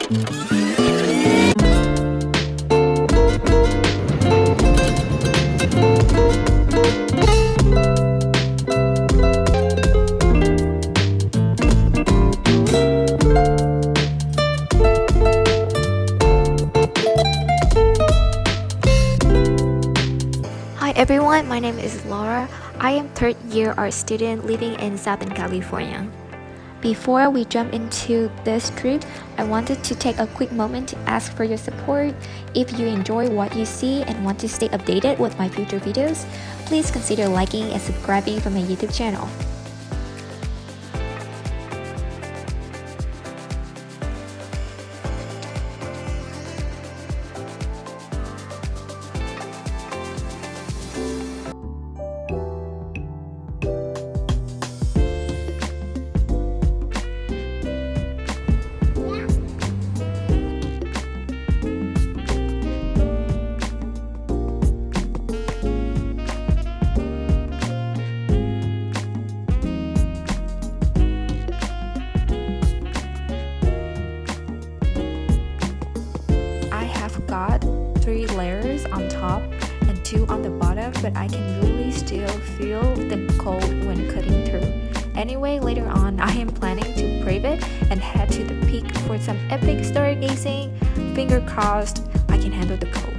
Hi everyone, my name is Laura. I am third year art student living in Southern California. Before we jump into this trip, I wanted to take a quick moment to ask for your support. If you enjoy what you see and want to stay updated with my future videos, please consider liking and subscribing for my YouTube channel. Got 3 layers on top and 2 on the bottom, but I can really still feel the cold when cutting through. Anyway, later on I am planning to brave it and head to the peak for some epic stargazing. Finger crossed I can handle the cold.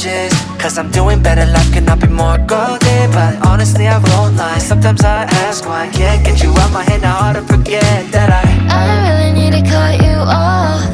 apologies, cause I'm doing better, life cannot be more golden. But honestly I won't lie, sometimes I ask why I can't get you out my head, now hard to forget that I really need to cut you off.